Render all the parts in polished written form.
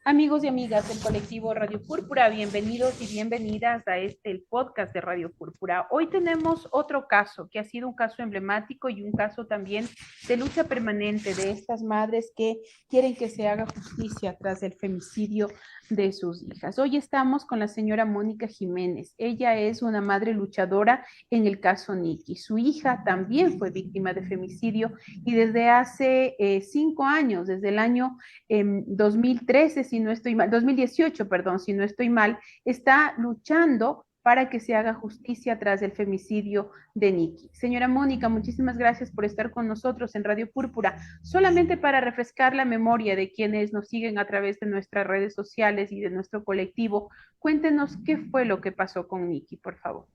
Amigos y amigas del colectivo Radio Púrpura, bienvenidos y bienvenidas a el podcast de Radio Púrpura. Hoy tenemos otro caso que ha sido un caso emblemático y un caso también de lucha permanente de estas madres que quieren que se haga justicia tras el femicidio de sus hijas. Hoy estamos con la señora Mónica Jiménez. Ella es una madre luchadora en el caso Nikki. Su hija también fue víctima de femicidio y desde hace 5 años, desde el año 2013, si no estoy mal, 2018, perdón, si no estoy mal, está luchando para que se haga justicia tras el femicidio de Nikki. Señora Mónica, muchísimas gracias por estar con nosotros en Radio Púrpura. Solamente para refrescar la memoria de quienes nos siguen a través de nuestras redes sociales y de nuestro colectivo, cuéntenos qué fue lo que pasó con Nikki, por favor.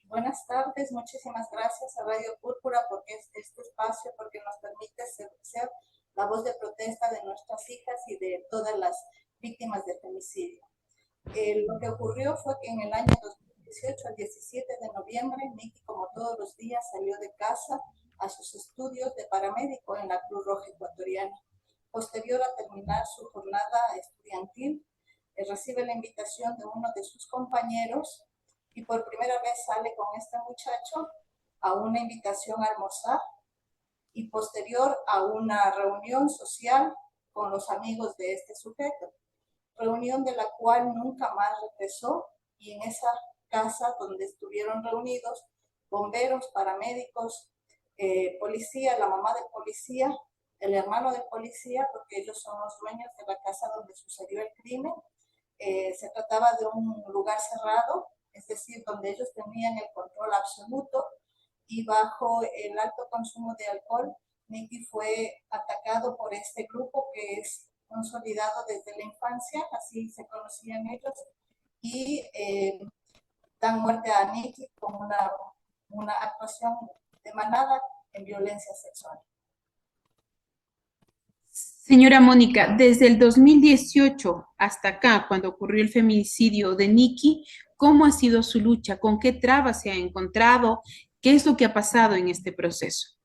Buenas tardes, muchísimas gracias a Radio Púrpura porque este espacio, porque nos permite ser la voz de protesta de nuestras hijas y de todas las víctimas de femicidio. Lo que ocurrió fue que en el año 2018, el 17 de noviembre, Nikki, como todos los días, salió de casa a sus estudios de paramédico en la Cruz Roja Ecuatoriana. Posterior a terminar su jornada estudiantil, recibe la invitación de uno de sus compañeros y por primera vez sale con este muchacho a una invitación a almorzar y posterior a una reunión social con los amigos de este sujeto, reunión de la cual nunca más regresó, y en esa casa donde estuvieron reunidos bomberos, paramédicos, policía, la mamá del policía, el hermano del policía, porque ellos son los dueños de la casa donde sucedió el crimen. Se trataba de un lugar cerrado, es decir, donde ellos tenían el control absoluto, y bajo el alto consumo de alcohol, Nikki fue atacado por este grupo que es consolidado desde la infancia, así se conocían ellos, y dan muerte a Nikki con una actuación de manada en violencia sexual. Señora Mónica, desde el 2018 hasta acá, cuando ocurrió el feminicidio de Nikki, ¿cómo ha sido su lucha? ¿Con qué trabas se ha encontrado? ¿Qué es lo que ha pasado en este proceso?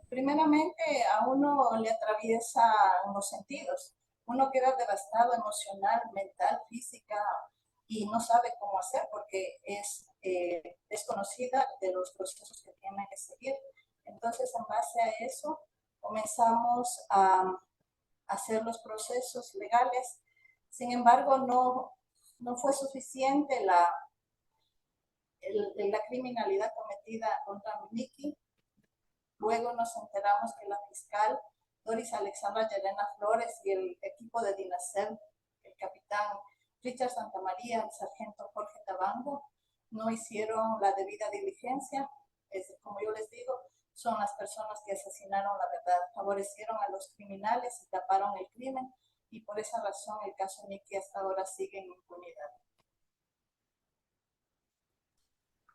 Primeramente, a uno le atraviesa unos sentidos. Uno queda devastado emocional, mental, física, y no sabe cómo hacer porque es desconocida de los procesos que tiene que seguir. Entonces, en base a eso, comenzamos a hacer los procesos legales. Sin embargo, no fue suficiente la criminalidad cometida contra Nikki. Luego nos enteramos que la fiscal Doris Alexandra Llerena Flores y el equipo de DINASER, el capitán Richard Santamaría, el sargento Jorge Tabango, no hicieron la debida diligencia. Como yo les digo, son las personas que asesinaron la verdad, favorecieron a los criminales y taparon el crimen, y por esa razón el caso Nikki hasta ahora sigue en impunidad.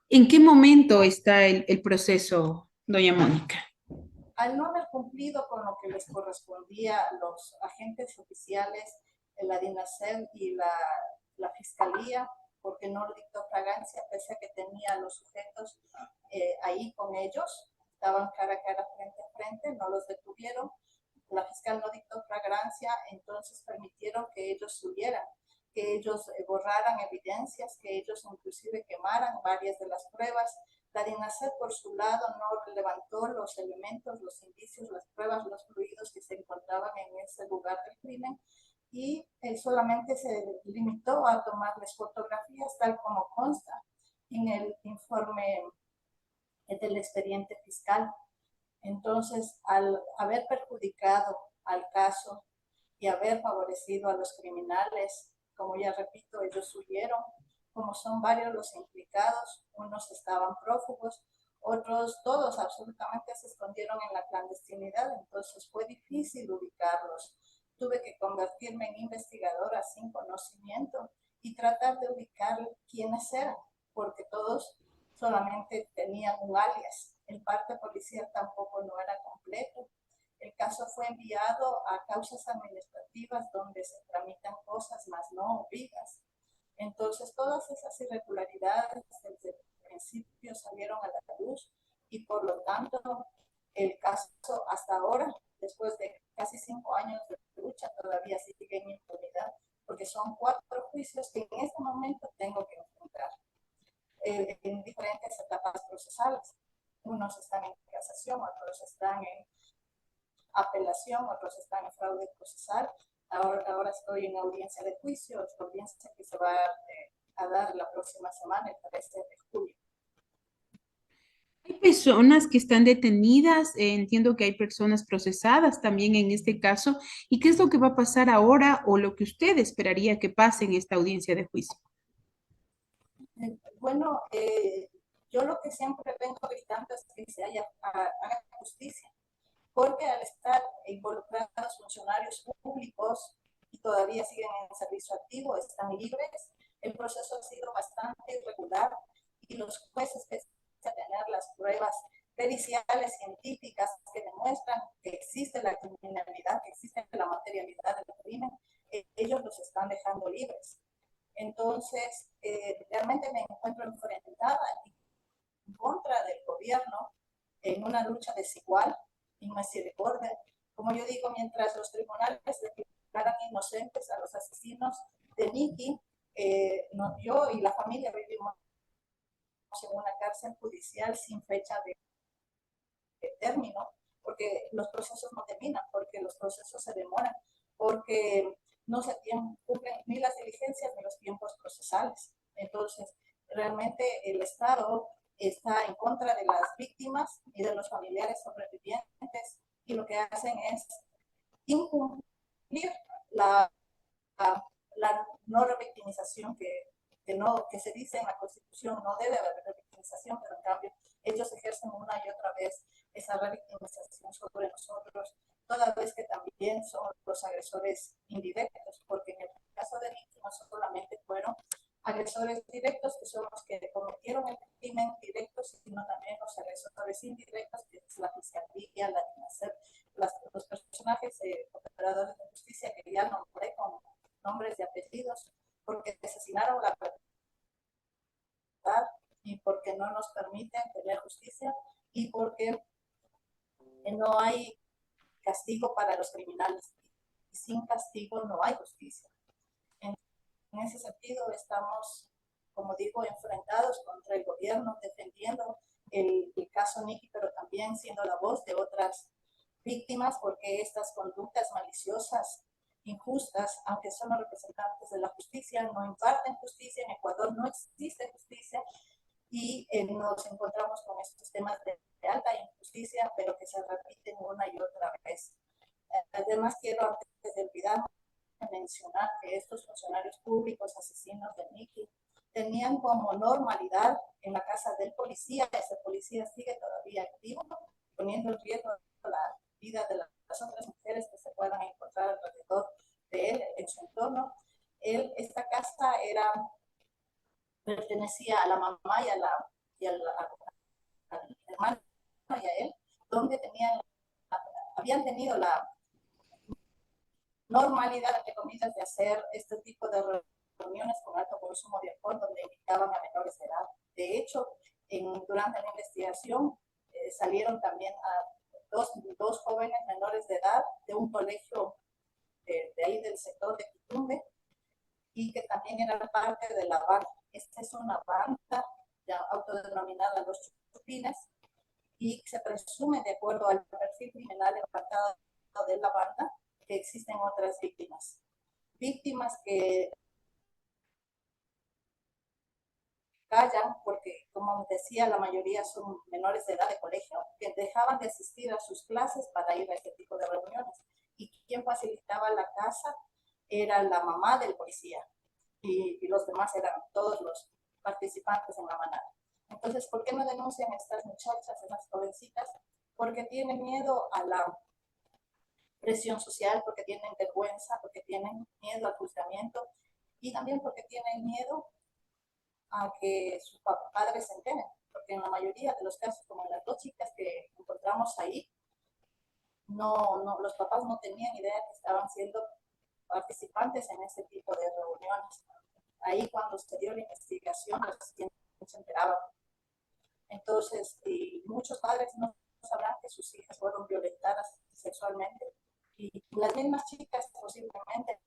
¿En qué momento está el proceso, doña Mónica? Al no haber cumplido con lo que les correspondía a los agentes oficiales, la DINASER y la Fiscalía, porque no le dictó fragancia, pese a que tenía a los sujetos ahí con ellos, estaban cara a cara, frente a frente, no los detuvieron. La fiscal no dictó fragancia, entonces permitieron que ellos huyeran, que ellos borraran evidencias, que ellos inclusive quemaran varias de las pruebas. La DINASER, por su lado, no levantó los elementos, los indicios, las pruebas, los fluidos que se encontraban en ese lugar del crimen, y solamente se limitó a tomarles fotografías, tal como consta en el informe del expediente fiscal. Entonces, al haber perjudicado al caso y haber favorecido a los criminales, como ya repito, ellos huyeron. Como son varios los implicados, unos estaban prófugos, otros, todos absolutamente se escondieron en la clandestinidad, entonces fue difícil ubicarlos. Tuve que convertirme en investigadora sin conocimiento y tratar de ubicar quiénes eran, porque todos solamente tenían un alias. El parte policial tampoco no era completo. El caso fue enviado a causas administrativas donde se tramitan cosas, más no vidas. Entonces, todas esas irregularidades desde el principio salieron a la luz, y por lo tanto, el caso hasta ahora, después de casi 5 años de lucha todavía sigue en impunidad, porque son 4 juicios que en este momento tengo que enfrentar en diferentes etapas procesales. Unos están en casación, otros están en apelación, otros están en fraude procesal. Ahora estoy en audiencia de juicio, esta audiencia que se va a dar la próxima semana, el 13 de julio. Hay personas que están detenidas, entiendo que hay personas procesadas también en este caso. ¿Y qué es lo que va a pasar ahora o lo que usted esperaría que pase en esta audiencia de juicio? Bueno, yo lo que siempre vengo gritando es que se haga justicia, porque al estar involucrados funcionarios públicos y todavía siguen en servicio activo, están libres, el proceso ha sido bastante irregular y los jueces, pese a tener las pruebas periciales científicas que demuestran que existe la criminalidad, que existe la materialidad del crimen, ellos los están dejando libres. Entonces, realmente me encuentro enfrentada en contra del gobierno en una lucha desigual, misericordia. Como yo digo, mientras los tribunales declaran inocentes a los asesinos de Nicky, yo y la familia vivimos en una cárcel judicial sin fecha de término, porque los procesos no terminan, porque los procesos se demoran, porque no se cumplen ni las diligencias ni los tiempos procesales. Entonces, realmente el Estado está en contra de las víctimas y de los familiares sobrevivientes y lo que hacen es incumplir la, la no revictimización que se dice en la Constitución. No debe haber revictimización, pero en cambio ellos ejercen una y otra vez esa revictimización sobre nosotros, toda vez que también son los agresores indirectos, porque en el caso de Nicky no solamente fueron agresores directos, que son los que cometieron el crimen directo, sino también los agresores indirectos, que es la fiscalía, la DINASEP, los personajes operadores de justicia que ya nombré con nombres y apellidos, porque asesinaron la verdad y porque no nos permiten tener justicia y porque no hay castigo para los criminales. Y sin castigo no hay justicia. En ese sentido estamos, como digo, enfrentados contra el gobierno, defendiendo el caso Nicky, pero también siendo la voz de otras víctimas, porque estas conductas maliciosas, injustas, aunque son los representantes de la justicia, no imparten justicia. En Ecuador no existe justicia y nos encontramos con estos temas de alta injusticia, pero que se repiten una y otra vez. Además, quiero, antes de olvidar, mencionar que estos funcionarios públicos asesinos de Nicky tenían como normalidad en la casa del policía. Ese policía sigue todavía activo, poniendo en riesgo la vida de las otras mujeres que se puedan encontrar alrededor de él, en su entorno. Esta casa pertenecía a la mamá y al hermano y a él, donde habían tenido la normalidad, entre comillas, de hacer este tipo de reuniones con alto consumo de alcohol, donde invitaban a menores de edad. De hecho, durante la investigación salieron también a dos jóvenes menores de edad de un colegio de ahí del sector de Quitumbe y que también eran parte de la banda. Esta es una banda ya autodenominada Los Chupines y se presume, de acuerdo al perfil criminal levantado de la banda, que existen otras víctimas. Víctimas que callan porque, como decía, la mayoría son menores de edad de colegio, que dejaban de asistir a sus clases para ir a este tipo de reuniones. Y quien facilitaba la casa era la mamá del policía y los demás eran todos los participantes en la manada. Entonces, ¿por qué no denuncian a estas muchachas, a estas jovencitas? Porque tienen miedo a la presión social, porque tienen vergüenza, porque tienen miedo al juzgamiento y también porque tienen miedo a que sus padres se enteren, porque en la mayoría de los casos, como en las 2 chicas que encontramos ahí, los papás no tenían idea que estaban siendo participantes en ese tipo de reuniones. Ahí cuando se dio la investigación, recién se enteraban. Entonces, muchos padres no sabrán que sus hijas fueron violentadas sexualmente y las mismas chicas posiblemente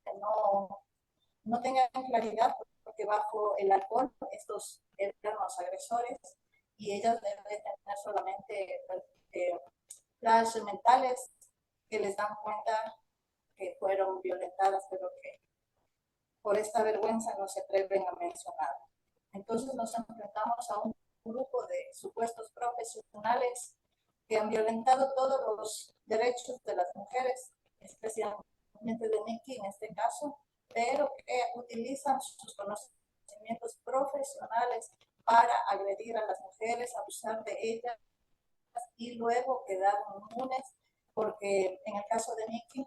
no tengan claridad porque bajo el alcohol estos eran los agresores y ellas deben tener solamente flashes mentales que les dan cuenta que fueron violentadas, pero que por esta vergüenza no se atreven a mencionar. Entonces nos enfrentamos a un grupo de supuestos profesionales que han violentado todos los derechos de las mujeres, especialmente de Nikki en este caso, pero que utilizan sus conocimientos profesionales para agredir a las mujeres, abusar de ellas y luego quedar inmunes porque en el caso de Nikki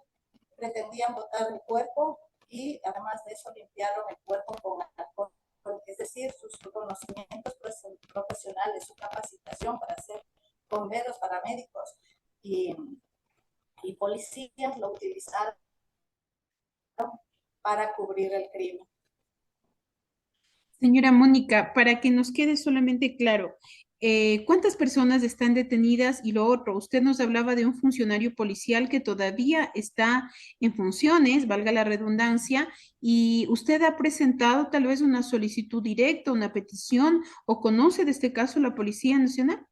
pretendían botar el cuerpo y además de eso limpiaron el cuerpo con alcohol. Es decir, sus conocimientos profesionales, su capacitación para ser bomberos, paramédicos y, y policías lo utilizaron para cubrir el crimen. Señora Mónica, para que nos quede solamente claro, ¿cuántas personas están detenidas? Y lo otro, usted nos hablaba de un funcionario policial que todavía está en funciones, valga la redundancia, y usted ha presentado tal vez una solicitud directa, una petición, o conoce de este caso la Policía Nacional.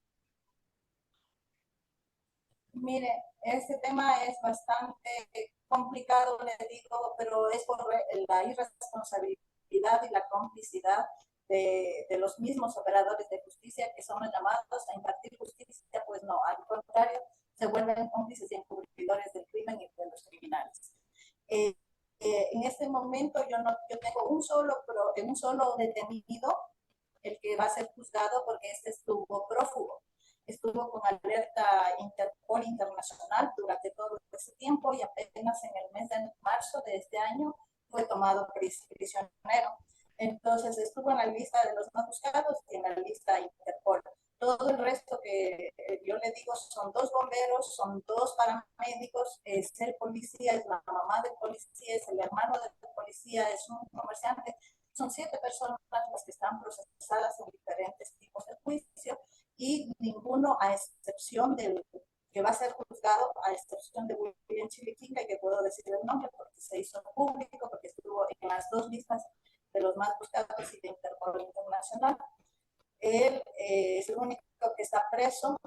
Mire, este tema es bastante complicado, le digo, pero es por la irresponsabilidad y la complicidad de los mismos operadores de justicia que son llamados a impartir justicia, pues no, al contrario, se vuelven cómplices y encubridores del crimen y de los criminales. Eh, en este momento yo tengo un solo detenido, el que va a ser juzgado porque este estuvo prófugo, estuvo con alerta Interpol internacional durante todo ese tiempo y apenas en el mes de marzo de este año fue tomado prisionero. Entonces estuvo en la lista de los más buscados y en la lista Interpol. Todo el resto que yo le digo son dos bomberos, son dos paramédicos, es el policía, es la mamá del policía, es el hermano del policía, es un comerciante. Son 7 personas las que están procesadas en diferentes tipos de juicio y ninguno, a excepción del que va a ser juzgado, a excepción de William Chiliquinga, que puedo decir el nombre porque se hizo público, porque estuvo en las dos listas de los más buscados y de Interpol Internacional. Él es el único que está preso.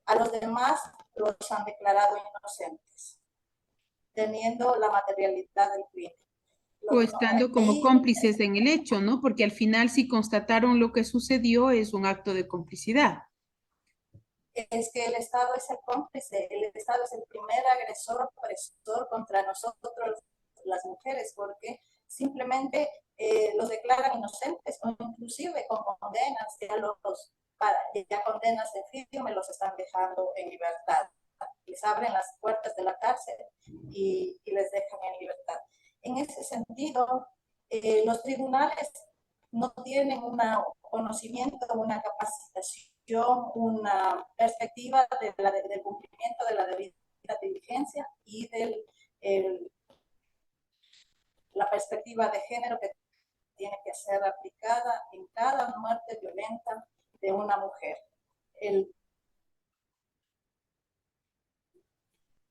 A los demás los han declarado inocentes, teniendo la materialidad del crimen. O estando como Ahí cómplices en el hecho, ¿no? Porque al final si constataron lo que sucedió es un acto de complicidad. es que el Estado es el cómplice, el Estado es el primer agresor, opresor contra nosotros, las mujeres, porque simplemente los declaran inocentes o inclusive con condenas, ya condenas de firme los están dejando en libertad. Les abren las puertas de la cárcel y les dejan en libertad. En ese sentido, los tribunales no tienen un conocimiento, una capacitación, una perspectiva del cumplimiento de la debida diligencia y la perspectiva de género que tiene que ser aplicada en cada muerte violenta de una mujer. El,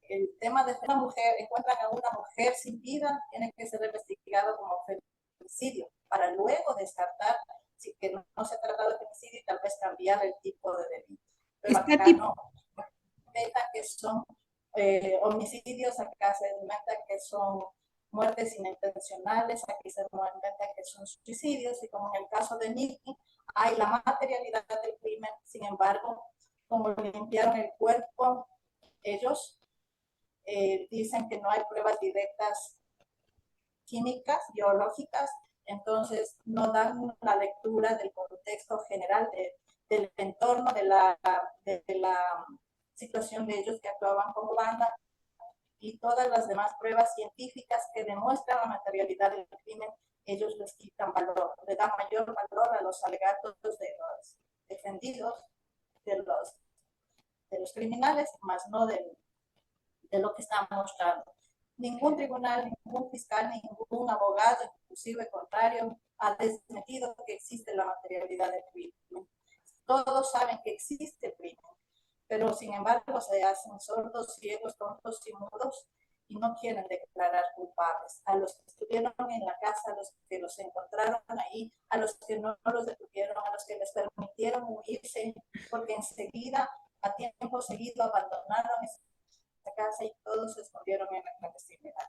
el tema de una mujer, encuentran a una mujer sin vida, tiene que ser investigado como femicidio para luego descartar si que no se trata de femicidio y tal vez cambiar el tipo de delito. Pero Está acá tip- no, que son homicidios, acá se inventa que son muertes inintencionales, aquí se inventa que son suicidios y como en el caso de Nicky, hay la materialidad del crimen, sin embargo, como limpiaron el cuerpo, ellos dicen que no hay pruebas directas químicas, biológicas, entonces no dan una lectura del contexto general del entorno, de la situación de ellos que actuaban como banda y todas las demás pruebas científicas que demuestran la materialidad del crimen, ellos les quitan valor, le dan mayor valor a los alegatos de los defendidos, de los criminales, más no de lo que están mostrando. Ningún tribunal, ningún fiscal, ningún abogado, inclusive contrario, ha desmentido que existe la materialidad del crimen. Todos saben que existe el crimen, pero sin embargo se hacen sordos, ciegos, tontos y mudos y no quieren declarar culpables. A los que estuvieron en la casa, a los que los encontraron ahí, a los que no los detuvieron, a los que les permitieron huirse, porque enseguida, a tiempo seguido, abandonaron esa casa y todos se escondieron en la clandestinidad.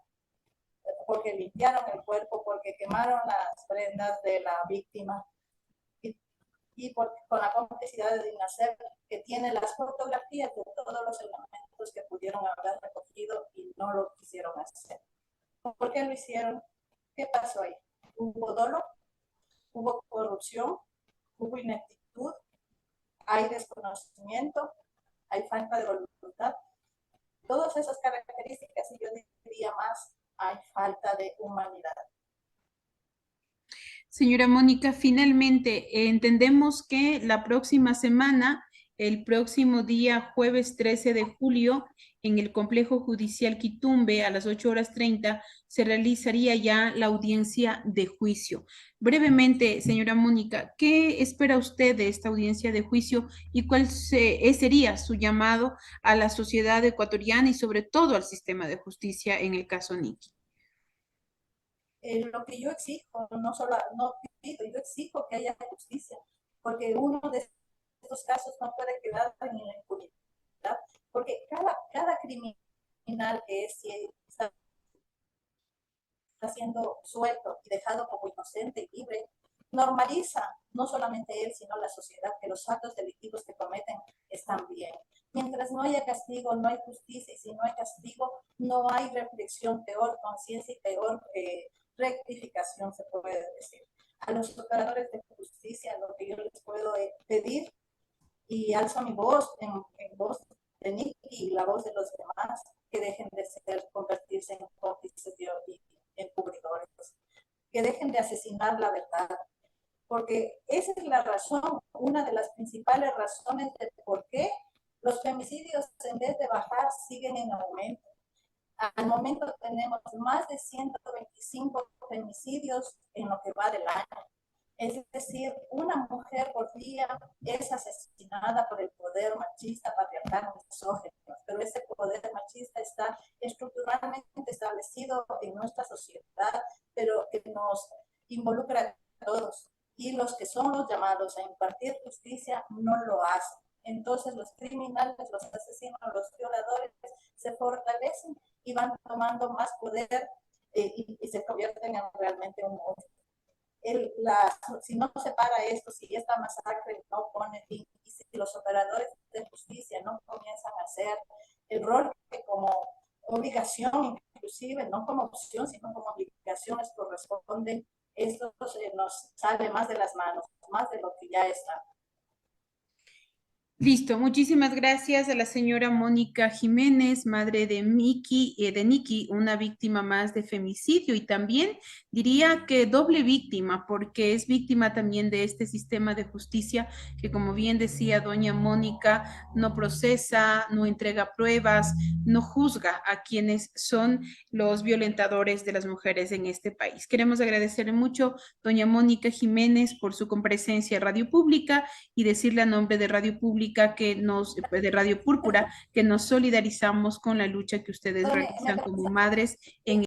Porque limpiaron el cuerpo, porque quemaron las prendas de la víctima y con la complicidad de Dinacer, que tiene las fotografías de todos los elementos que pudieron haber recogido y no lo quisieron hacer. ¿Por qué lo hicieron? ¿Qué pasó ahí? ¿Hubo dolo? ¿Hubo corrupción? ¿Hubo ineptitud? ¿Hay desconocimiento? ¿Hay falta de voluntad? Todas esas características, y yo diría más, hay falta de humanidad. Señora Mónica, finalmente entendemos que la próxima semana, el próximo día jueves 13 de julio, en el Complejo Judicial Quitumbe a las 8:30, se realizaría ya la audiencia de juicio. Brevemente, señora Mónica, ¿qué espera usted de esta audiencia de juicio y cuál sería su llamado a la sociedad ecuatoriana y sobre todo al sistema de justicia en el caso Nicky? Lo que yo exijo, no pido, yo exijo que haya justicia, porque uno de estos casos no puede quedar en la impunidad, porque cada criminal que está siendo suelto y dejado como inocente y libre, normaliza, no solamente él, sino la sociedad, que los actos delictivos que cometen están bien. Mientras no haya castigo, no hay justicia, y si no hay castigo, no hay reflexión, peor conciencia y peor rectificación, se puede decir. A los operadores de justicia, lo que yo les puedo pedir, y alzo mi voz en voz de Nicky y la voz de los demás, que dejen de convertirse en cómplices y encubridores, que dejen de asesinar la verdad, porque esa es la razón, una de las principales razones de por qué los femicidios, en vez de bajar, siguen en aumento. Al momento tenemos más de 125 femicidios en lo que va del año. Es decir, una mujer por día es asesinada por el poder machista, patriarcal, misógino, pero ese poder machista está estructuralmente establecido en nuestra sociedad, pero que nos involucra a todos. Y los que son los llamados a impartir justicia no lo hacen. Entonces los criminales, los asesinos, los violadores se fortalecen y van tomando más poder y se convierten en realmente un monstruo. Si no se para esto, si esta masacre no pone fin, y si los operadores de justicia no comienzan a hacer el rol que como obligación, inclusive, no como opción, sino como obligación les corresponde, esto nos sale más de las manos, más de lo que ya está. Listo, muchísimas gracias a la señora Mónica Jiménez, madre de Nicky, una víctima más de femicidio y también diría que doble víctima, porque es víctima también de este sistema de justicia que, como bien decía doña Mónica, no procesa, no entrega pruebas, no juzga a quienes son los violentadores de las mujeres en este país. Queremos agradecerle mucho, doña Mónica Jiménez, por su comparecencia en Radio Pública y decirle a nombre de Radio Pública de Radio Púrpura, que nos solidarizamos con la lucha que ustedes realizan como madres en